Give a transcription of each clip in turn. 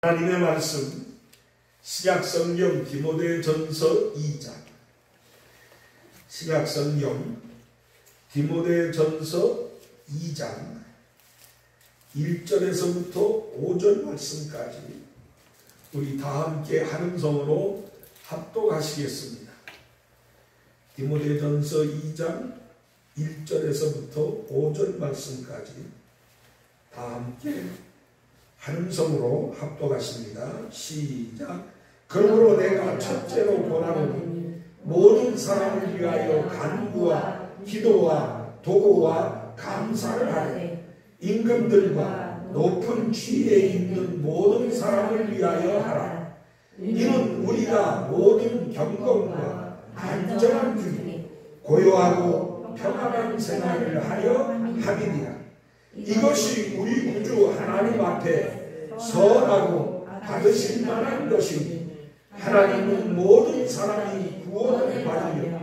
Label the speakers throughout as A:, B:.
A: 하나님의 말씀 신약성경 디모데전서 2장. 신약성경 디모데전서 2장 1절에서부터 5절 말씀까지 우리 다 함께 한음성으로 합독하시겠습니다. 디모데전서 2장 1절에서부터 5절 말씀까지 다 함께 한음성으로 합독하십니다. 시작. 그러므로 내가 첫째로 권하노니 모든 사람을 위하여 간구와 기도와 도구와 감사를 하되 임금들과 높은 지위에 있는 모든 사람을 위하여 하라. 이는 우리가 모든 경건과 안전한 중에 고요하고 평안한 생활을 하려 함이니라. 이것이 우리 구주 하나님 앞에 선하고 받으실 만한 것이니 하나님은 모든 사람이 구원을 받으며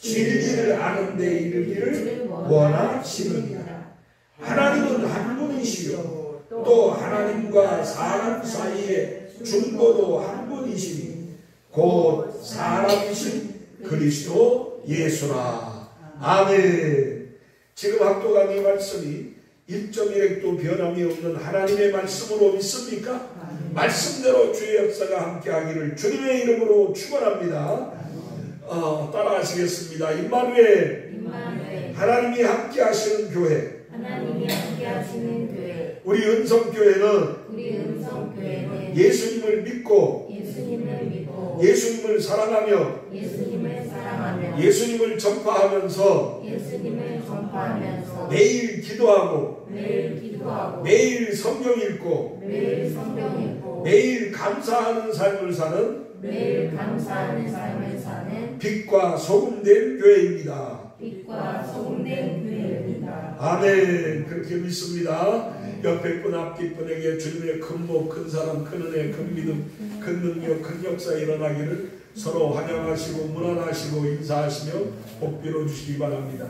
A: 진리를 아는 데 이르기를 원하시느니라. 하나님은 한 분이시요 또 하나님과 사람 사이에 중보도 한 분이시니 곧 사람이신 그리스도 예수라. 아멘. 지금 합독한 이 말씀이 1.1획도 변함이 없는 하나님의 말씀으로 믿습니까? 말씀대로 주의 역사가 함께하기를 주님의 이름으로 축원합니다. 따라하시겠습니다. 임마누엘. 하나님이 함께하시는 교회. 우리 은성교회는 예수님을 믿고 예수님을 사랑하며 예수님을 전파하면서 매일 기도하고 매일 성경 읽고 매일 감사하는 삶을 사는 빛과 소금된 교회입니다. 아멘. 그렇게 믿습니다. 옆에 분 앞뒤 분에게 주님의 큰 복, 큰 사랑, 큰 은혜, 큰 믿음, 큰 능력, 큰 역사 일어나기를 서로 환영하시고 문안하시고 인사하시며 복 빌어주시기 바랍니다.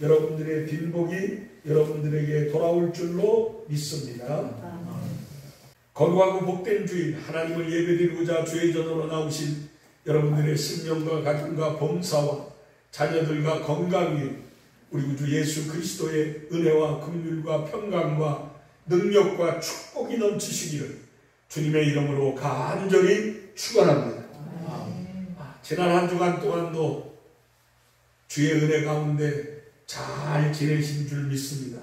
A: 여러분들의 빈복이 여러분들에게 돌아올 줄로 믿습니다. 거룩하고 복된 주일 하나님을 예배드리고자 주의 전으로 나오신 여러분들의 sinh 명과 가정과 범사와 자녀들과 건강 위에 우리 구주 예수 그리스도의 은혜와 긍휼과 평강과 능력과 축복이 넘치시기를 주님의 이름으로 간절히 축원합니다. 지난 한 주간 동안도 주의 은혜 가운데 잘 지내신 줄 믿습니다.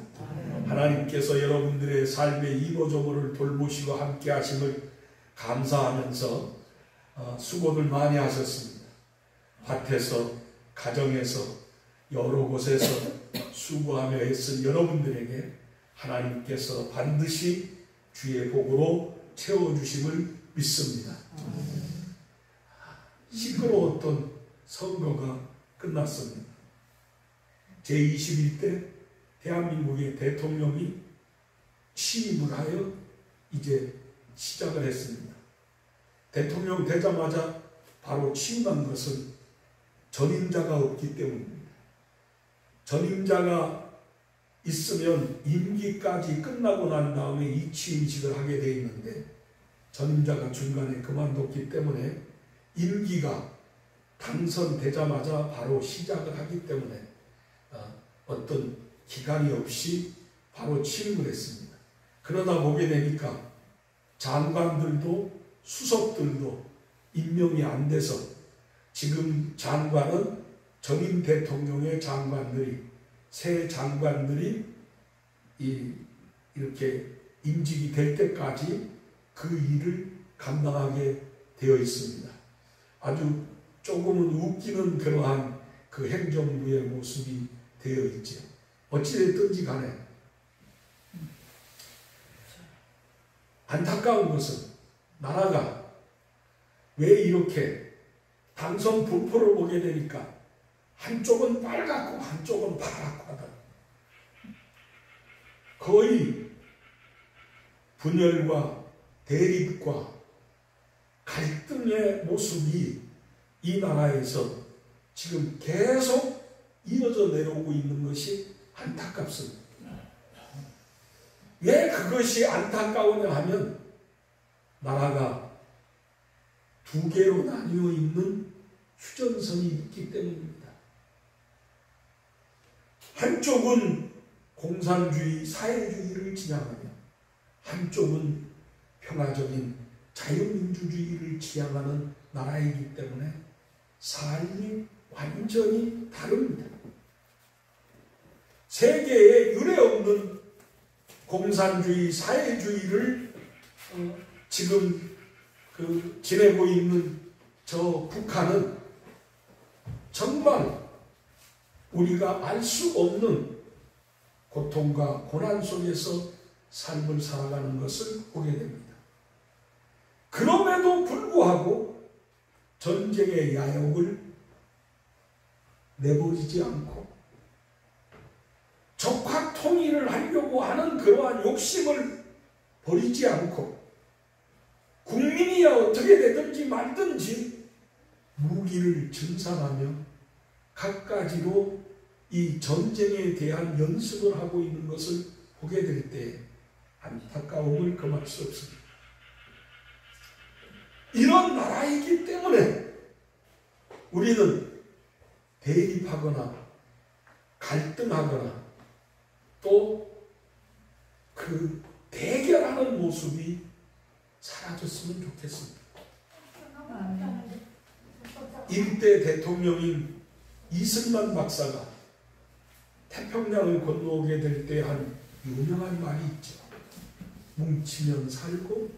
A: 하나님께서 여러분들의 삶의 이모저모를 돌보시고 함께 하심을 감사하면서 수고들 많이 하셨습니다. 밭에서 가정에서 여러 곳에서 수고하며 애쓴 여러분들에게 하나님께서 반드시 주의 복으로 채워주심을 믿습니다. 시끄러웠던 선거가 끝났습니다. 제21대 대한민국의 대통령이 취임을 하여 이제 시작을 했습니다. 대통령 되자마자 바로 취임한 것은 전임자가 없기 때문입니다. 전임자가 있으면 임기까지 끝나고 난 다음에 이 취임식을 하게 되어 있는데 전임자가 중간에 그만뒀기 때문에 임기가 당선되자마자 바로 시작을 하기 때문에 어떤 기간이 없이 바로 취임을 했습니다. 그러다 보게 되니까 장관들도 수석들도 임명이 안 돼서 지금 장관은 전임 대통령의 장관들이 새 장관들이 이렇게 임직이 될 때까지 그 일을 감당하게 되어 있습니다. 아주 조금은 웃기는 그러한 그 행정부의 모습이 되어 있죠. 어찌됐든지 간에 안타까운 것은 나라가 왜 이렇게 당선 분포를 보게 되니까 한쪽은 빨갛고 한쪽은 파랗고 하다. 거의 분열과 대립과 갈등의 모습이 이 나라에서 지금 계속 이어져 내려오고 있는 것이 안타깝습니다. 왜 그것이 안타까우냐 하면 나라가 두 개로 나뉘어 있는 휴전선이 있기 때문입니다. 한쪽은 공산주의, 사회주의를 지향하며 한쪽은 평화적인 자유민주주의를 지향하는 나라이기 때문에 삶이 완전히 다릅니다. 세계에 유례없는 공산주의, 사회주의를 지금 지내고 있는 저 북한은 정말 우리가 알 수 없는 고통과 고난 속에서 삶을 살아가는 것을 보게 됩니다. 그럼에도 불구하고 전쟁의 야욕을 내버리지 않고 적화 통일을 하려고 하는 그러한 욕심을 버리지 않고 국민이야 어떻게 되든지 말든지 무기를 증산하며 갖가지로 이 전쟁에 대한 연습을 하고 있는 것을 보게 될 때 안타까움을 금할 수 없습니다. 이런 나라이기 때문에 우리는 대립하거나 갈등하거나 또 그 대결하는 모습이 사라졌으면 좋겠습니다. 일대 대통령인 이승만 박사가 태평양을 건너오게 될 때 한 유명한 말이 있죠. 뭉치면 살고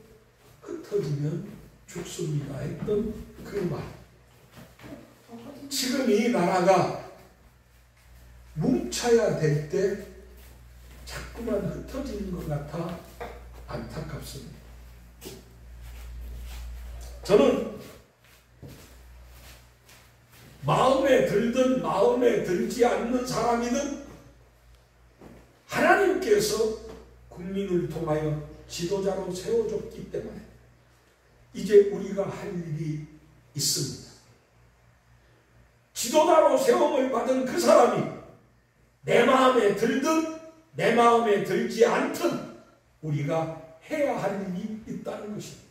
A: 흩어지면 죽습니다 했던 그 말. 지금 이 나라가 뭉쳐야 될 때 자꾸만 흩어지는 것 같아 안타깝습니다. 저는 마음에 들든 마음에 들지 않는 사람이든 하나님께서 국민을 통하여 지도자로 세워줬기 때문에 이제 우리가 할 일이 있습니다. 지도자로 세움을 받은 그 사람이 내 마음에 들든 내 마음에 들지 않든 우리가 해야 할 일이 있다는 것입니다.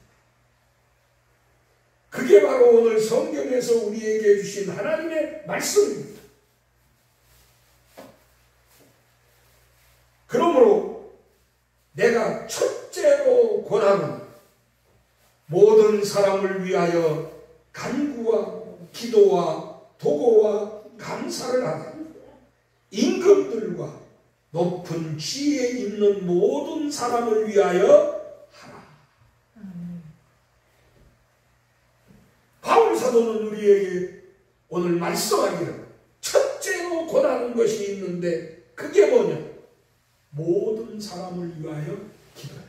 A: 그게 바로 오늘 성경에서 우리에게 주신 하나님의 말씀입니다. 그러므로 내가 첫째로 권하는 모든 사람을 위하여 간구와 기도와 도고와 감사를 하라. 임금들과 높은 지위에 있는 모든 사람을 위하여 하라. 바울 사도는 우리에게 오늘 말씀하기를 첫째로 권하는 것이 있는데 그게 뭐냐? 모든 사람을 위하여 기도해라.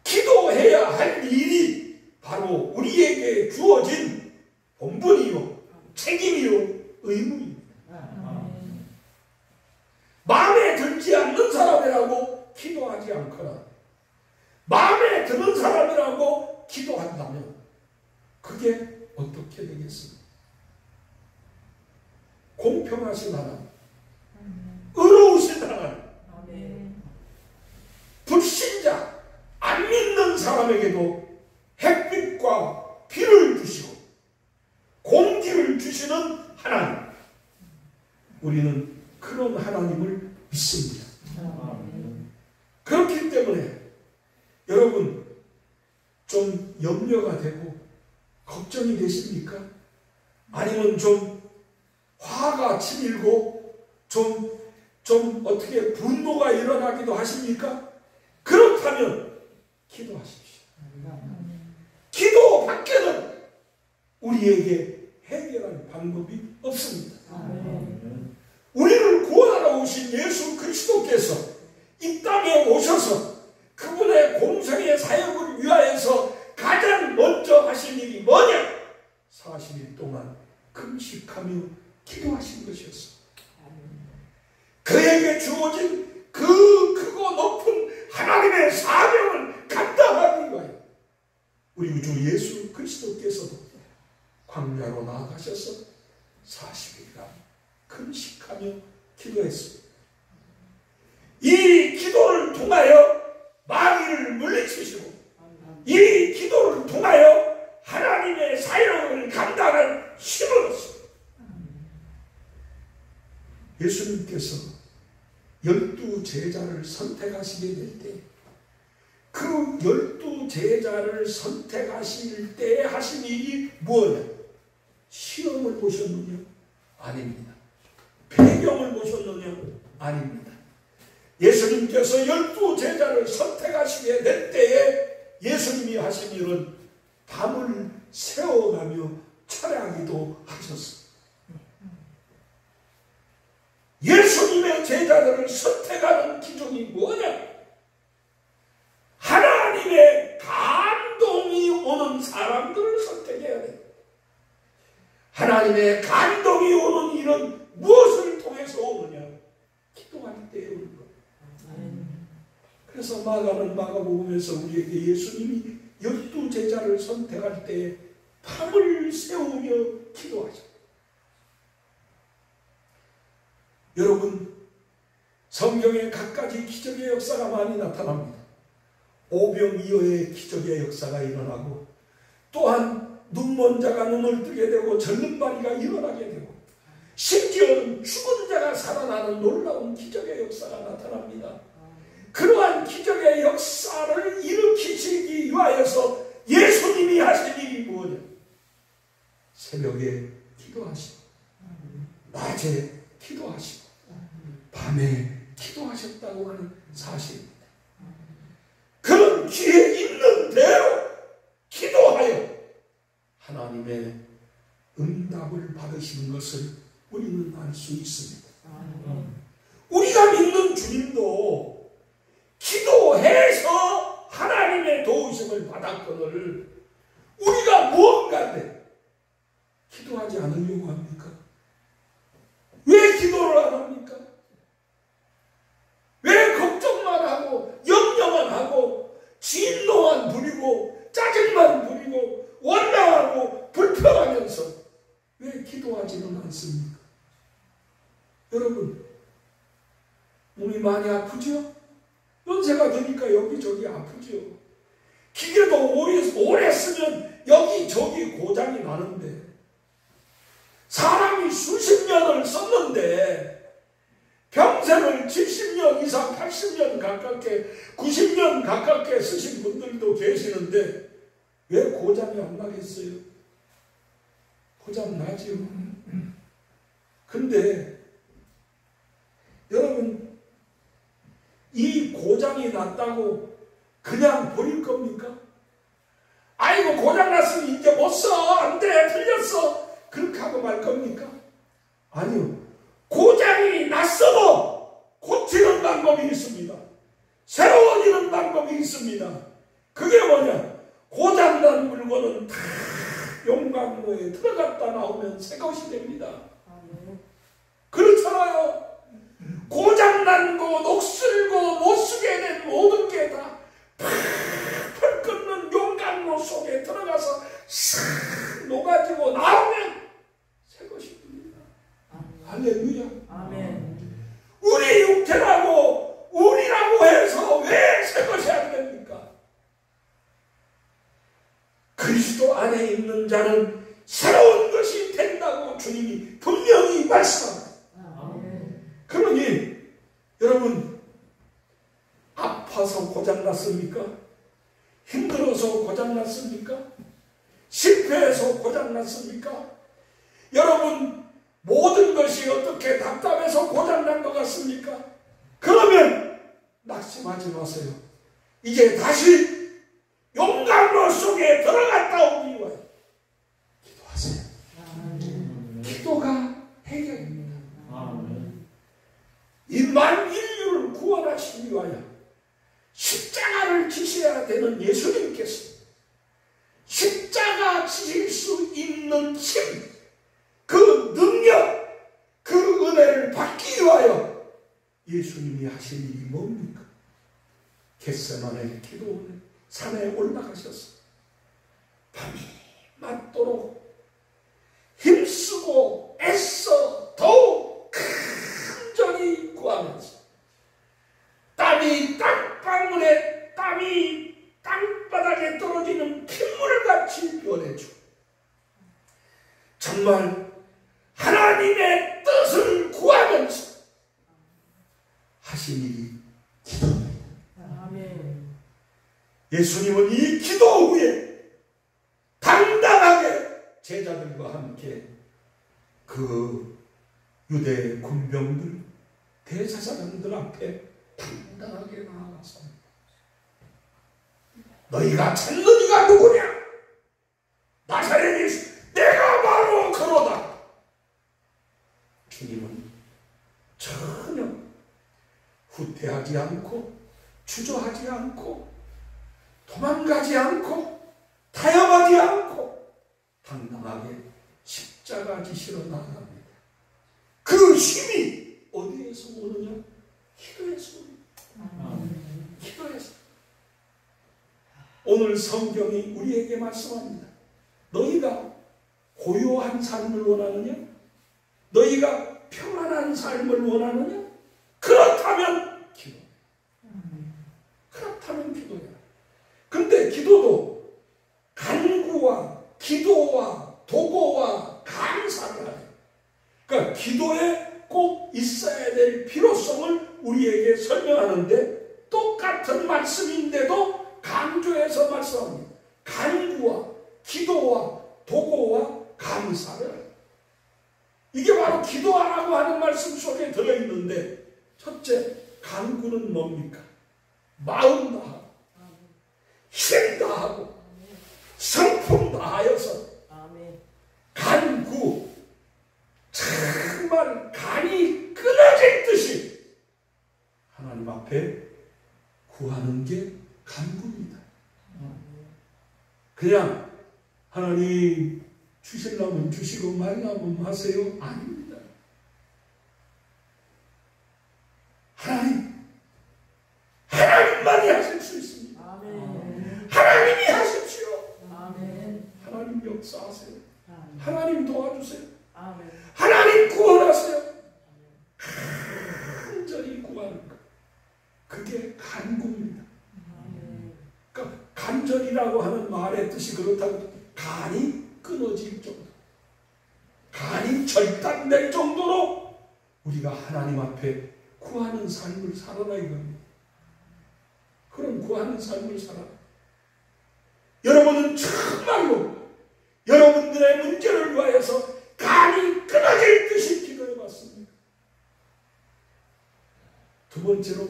A: 기도해야 할 일이 바로 우리에게 주어진 본분이요, 책임이요, 의무입니다. 마음에 들지 않는 사람이라고 기도하지 않거나 마음에 드는 사람이라고 기도한다면 그게 어떻게 되겠습니까? 공평하신 하나님, 의로우신 하나님, 불신자, 안 믿는 사람에게도 햇빛과 비를 주시고 공기를 주시는 하나님, 우리는 그런 하나님을 믿습니다. 그렇기 때문에 여러분 좀 염려가 되고 걱정이 되십니까? 아니면 좀 화가 치밀고 좀 어떻게 분노가 일어나기도 하십니까? 그렇다면 기도하십시오. 기도 밖에는 우리에게 해결할 방법이 없습니다. 우리를 구원하러 오신 예수 그리스도께서 이 땅에 오셔서 그분의 공생의 사역을 위하여서 가장 먼저 하신 일이 뭐냐? 40일 동안 금식하며 기도하신 것이었습니다. 그에게 주어진 그 크고 높은 하나님의 사명을 감당하기 위하여 우리 주 예수 그리스도께서도 광야로 나아가셔서 40일간 금식하며 기도했습니다. 이 기도를 통하여 마귀를 물리치시고 이 기도를 통하여 하나님의 사역을 감당할 힘을 얻습니다. 예수님께서 12 제자를 선택하시게 될 때 그 12 제자를 선택하실 때 하신 일이 뭐냐? 시험을 보셨느냐? 아닙니다. 배경을 보셨느냐? 아닙니다. 예수님께서 12 제자를 선택하시게 될 때에 예수님이 하신 일은 밤을 새워가며 철야기도 하셨습니다. 예수님의 제자들을 선택하는 기준이 뭐냐? 하나님의 감동이 오는 사람들을 선택해야 돼. 하나님의 감동이 오는 일은 무엇을 통해서 오느냐? 기도할 때 오는 것. 그래서 마가는 마가복음에서 우리에게 예수님이 12 제자를 선택할 때 밤을 새우며 기도하셨다. 여러분, 성경에 갖가지 기적의 역사가 많이 나타납니다. 오병이어의 기적의 역사가 일어나고 또한 눈먼 자가 눈을 뜨게 되고 절름발이가 일어나게 되고 심지어는 죽은 자가 살아나는 놀라운 기적의 역사가 나타납니다. 그러한 기적의 역사를 일으키시기 위하여서 예수님이 하신 일이 뭐냐? 새벽에 기도하시고 낮에 기도하시고 밤에 기도하셨다고 하는 사실입니다. 그런 기회 있는 대로 기도하여 하나님의 응답을 받으시는 것을 우리는 알 수 있습니다. 우리가 믿는 주님도 기도해서 하나님의 도우심을 받았거늘 우리가 무언가인데 기도하지 않으려고 합니까? 왜 기도를 안 합니까? 왜 걱정만 하고 염려만 하고 진노만 부리고 짜증만 부리고 원망하고 불평하면서 왜 기도하지는 않습니까? 여러분, 몸이 많이 아프죠? 연세가 드니까 여기저기 아프죠? 기계도 오래 쓰면 여기저기 고장이 나는데 사람이 수십 년을 썼는데 평생을 70년 이상 80년 가깝게 90년 가깝게 쓰신 분들도 계시는데 왜 고장이 안 나겠어요? 고장 나지요. 근데 여러분, 이 고장이 났다고 그냥 버릴 겁니까? 아이고 고장 났으니 이제 못 써, 안 돼, 틀렸어, 그렇게 하고 말 겁니까? 아니요. 고장이 났어도 고치는 방법이 있습니다. 새로워지는 방법이 있습니다. 그게 뭐냐? 고장난 물건은 다 용광로에 들어갔다 나오면 새 것이 됩니다. 그렇잖아요. 고장난 거, 녹슬고 못 쓰게 된 모든 게 다 펄펄 끓는 용광로 속에 들어가서 싹 녹아지고 나오면 새 것이 됩니다. 할렐루야.
B: 아멘.
A: 우리 육체라고 우리라고 해서 왜 새 것이 안 됩니까? 그리스도 안에 있는 자는 새로운 것이 된다고 주님이 분명히 말씀합니다. 그러니 여러분, 아파서 고장났습니까? 힘들어서 고장났습니까? 실패해서 고장났습니까? 여러분, 모든 것이 어떻게 답답해서 고장난 것 같습니까? 그러면 낙심하지 마세요. 이제 다시 용광로 속에 들어갔다 오기 위하여 기도하세요. 기도가 해결입니다. 이 인류를 구원하시기 위하여 십자가를 지셔야 되는 예수님께서 십자가 지실 수 있는 힘, 그 능력, 그 은혜를 받기 위하여 예수님이 하신 일이 뭡니까? 겟세마네 기도원에 산에 올라가셔서 밤이 맞도록 힘쓰고 애써 더욱 간절히 구하면서 땀이 땅방울에 땀 땀이 땅바닥에 떨어지는 핏물같이 변해주고 정말 하나님의 뜻을 구하면서 하신 일이 기도입니다.
B: 아멘.
A: 예수님은 이 기도 후에 당당하게 제자들과 함께 그 유대 군병들, 대제사장들 앞에 당당하게 나아갔습니다. 너희가 찾는 이가 누구냐? 나사렛 예수, 내가 바로 그러다. 주님은 전혀 후퇴하지 않고 주저하지 않고 도망가지 않고 타협하지 않고 당당하게 십자가 지시러 나아갑니다. 그 힘이 어디에서 오느냐? 기도에서 옵니다. 기도에서. 오늘 성경이 우리에게 말씀합니다. 너희가 고요한 삶을 원하느냐? 너희가 평안한 삶을 원하느냐? 그렇다면 기도. 그렇다면 기도야. 근데 기도도 간구와 기도와 도고와 감사를 하래. 그러니까 기도에 꼭 있어야 될 필요성을 우리에게 설명하는데 똑같은 말씀인데도 강조해서 말씀합니다. 간구와 기도와 도고와 감사를. 이게 바로 기도하라고 하는 말씀 속에 들어있는데, 첫째, 간구는 뭡니까? 마음 다하고 힘 다하고 성품 다하여서 간구, 정말 간이 끊어질 듯이 하나님 앞에 구하는 게 간구입니다. 그냥 하나님 주시려면 주시고 말라면 마세요. 아닙니다. 하나님만이 하실 수 있습니다.
B: 아멘.
A: 하나님이 하십시오.
B: 아멘.
A: 하나님 역사하세요. 하나님 도와주세요.
B: 아멘.
A: 하나님 구원하세요. 간절히 구하는 것, 그게 간구입니다. 그러니까 간절이라고 하는 말의 뜻이 그렇다고 간이 끊어질 정도, 간이 절단될 정도로 우리가 하나님 앞에 구하는 삶을 살아라 이겁니다. 그런 구하는 삶을 살아라. 여러분은 정말로 여러분들의 문제를 위하여서 간이 끊어질 듯이 기도해봤습니다. 두 번째로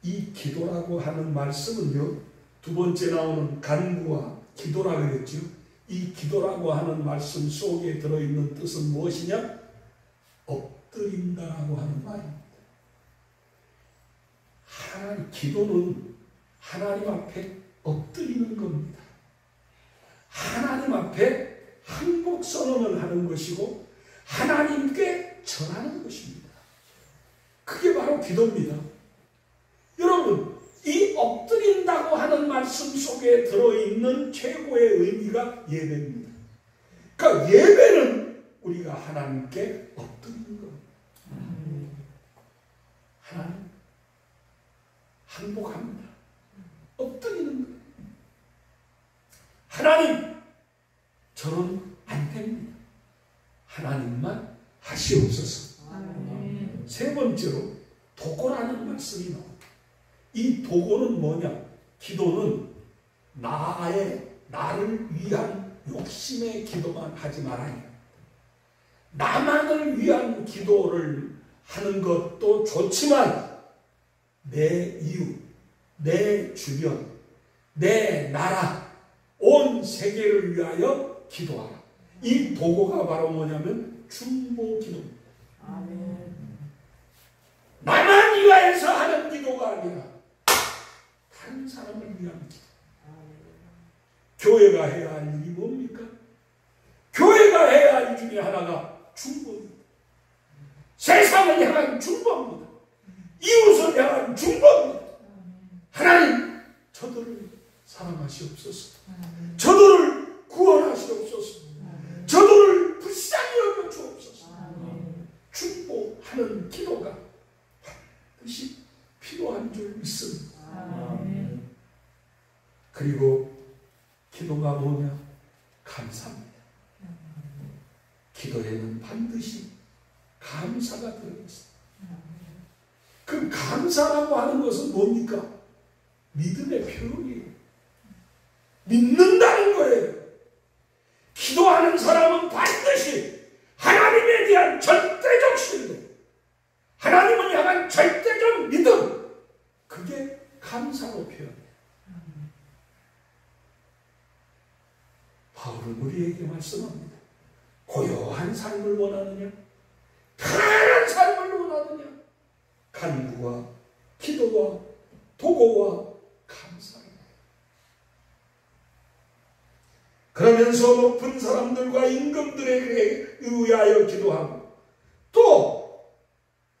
A: 이 기도라고 하는 말씀은요, 두 번째 나오는 간구와 기도라 그랬죠. 이 기도라고 하는 말씀 속에 들어있는 뜻은 무엇이냐? 엎드린다라고 하는 말입니다. 기도는 하나님 앞에 엎드리는 겁니다. 하나님 앞에 항복 선언을 하는 것이고 하나님께 전하는 것입니다. 그게 바로 기도입니다. 여러분, 이 엎드린다고 하는 말씀 속에 들어있는 최고의 의미가 예배입니다. 그러니까 예배는 우리가 하나님께 엎드리는 겁니다. 하나님, 항복합니다. 엎드리는 거예요. 하나님, 저는 안 됩니다. 하나님만 하시옵소서.
B: 아멘.
A: 세 번째로 도고라는 말씀이 나옵니다. 이 도고는 뭐냐? 기도는 나를 위한 욕심의 기도만 하지 말아야 합니다. 나만을 위한 기도를 하는 것도 좋지만 내 이웃, 내 주변, 내 나라, 온 세계를 위하여 기도하라. 이 도고가 바로 뭐냐면 중보 기도입니다.
B: 아멘.
A: 나만 위하여서 하는 기도가 아니라 다른 사람을 위한 기도. 교회가 해야 할 일이 뭡니까? 교회가 해야 할 일 중에 하나가 중보입니다. 세상을 향한 중보입니다. 이웃을 향한 중보입니다. 하나님, 저들을 사랑하시옵소서. 저들을 구원하시옵소서. 저들을 불쌍히 여겨 주옵소서. 중보하는 기도가 반드시 필요한 줄 믿습니다. 기도가 뭐냐? 감사입니다. 기도에는 반드시 감사가 들어있습니다. 그 감사라고 하는 것은 뭡니까? 믿음의 표현이에요. 믿는다는 거예요. 기도하는 사람은 반드시 하나님에 대한 절대적 신뢰, 하나님을 향한 절대적 믿음, 그게 감사로 표현해요. 바울은 우리에게 말씀합니다. 고요한 삶을 원하느냐? 편안한 삶을 원하느냐? 간구와 기도와 도고와 감사입니다. 그러면서 높은 사람들과 임금들에게 의하여 기도하고 또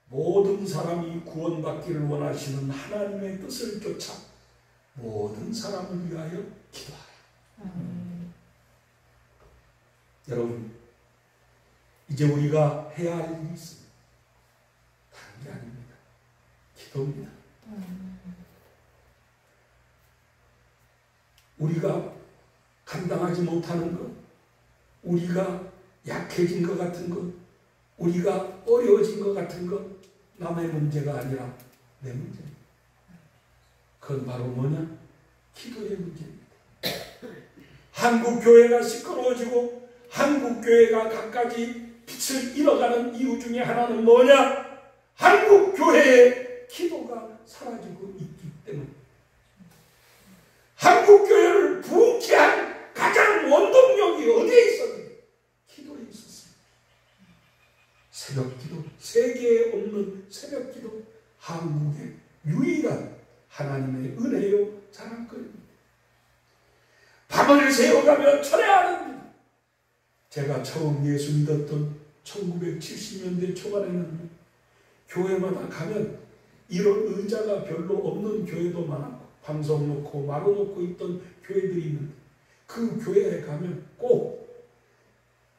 A: 모든 사람이 구원받기를 원하시는 하나님의 뜻을 쫓아 모든 사람을 위하여 기도하라. 여러분, 이제 우리가 해야 할 일이 있습니다. 다른 게 아닙니다. 기도입니다. 우리가 감당하지 못하는 것, 우리가 약해진 것 같은 것, 우리가 어려워진 것 같은 것, 남의 문제가 아니라 내 문제입니다. 그건 바로 뭐냐? 기도의 문제입니다. 한국교회가 시끄러워지고 한국교회가 갖가지 빛을 잃어가는 이유 중에 하나는 뭐냐? 한국교회의 기도가 사라지고 있기 때문에. 한국교회를 부흥케 한 가장 원동력이 어디에 있었느냐? 기도에 있었습니다. 새벽기도, 세계에 없는 새벽기도, 한국의 유일한 하나님의 은혜요 자랑거리입니다. 밤을 새워가며 철회하는, 제가 처음 예수 믿었던 1970년대 초반에는 교회마다 가면 이런 의자가 별로 없는 교회도 많았고 방송 놓고 마루 놓고 있던 교회들이 있는데 그 교회에 가면 꼭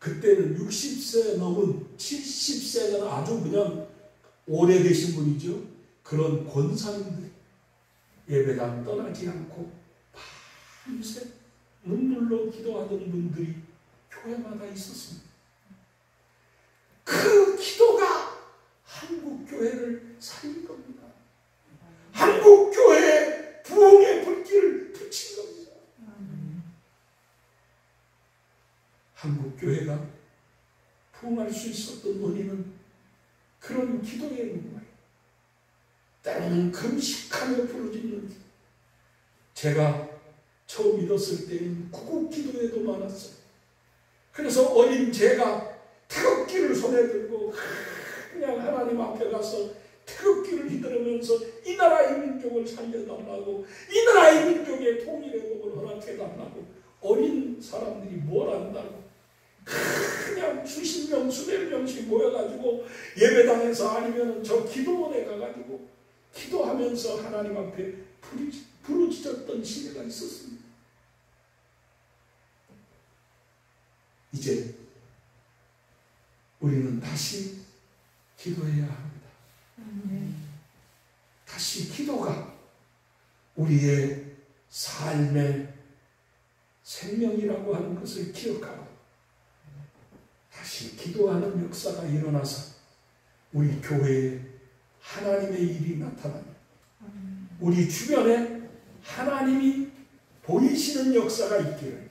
A: 그때는 60세 넘은 70세가 아주 그냥 오래되신 분이죠. 그런 권사님들 예배당 떠나지 않고 밤새 눈물로 기도하던 분들이 교회마다 있었습니다. 그 기도가 한국교회를 살린 겁니다. 한국교회에 부흥의 불길을 붙인 겁니다. 한국교회가 부흥할 수 있었던 원인은 그런 기도에 있는 거예요. 때로는 금식하며 부르짖는 기도. 제가 처음 믿었을 때는 구국 기도회도 많았어요. 그래서 어린 제가 태극기를 손에 들고 그냥 하나님 앞에 가서 태극기를 휘두르면서 이 나라의 민족을 살려달라고, 이 나라의 민족의 통일의 복을 허락해달라고, 어린 사람들이 뭘 안다고 그냥 수십 명 수백 명씩 모여가지고 예배당에서 아니면 저 기도원에 가가지고 기도하면서 하나님 앞에 부르짖었던 시대가 있었습니다. 이제 우리는 다시 기도해야 합니다. 다시 기도가 우리의 삶의 생명이라고 하는 것을 기억하고 다시 기도하는 역사가 일어나서 우리 교회에 하나님의 일이 나타납니다. 우리 주변에 하나님이 보이시는 역사가 있기를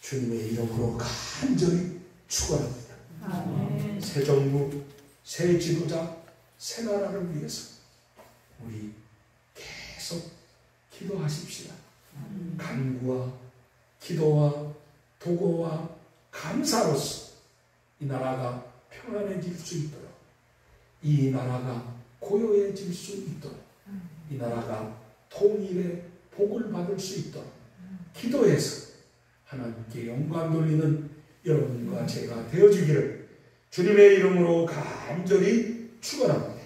A: 주님의 이름으로 간절히 축원합니다. 새 정부, 새 지도자, 새 나라를 위해서 우리 계속 기도하십시다. 간구와 기도와 도고와 감사로서 이 나라가 평안해질 수 있도록, 이 나라가 고요해질 수 있도록, 이 나라가 통일의 복을 받을 수 있도록 기도해서 하나님께 영광 돌리는 여러분과 제가 되어주기를 주님의 이름으로 간절히 축원합니다.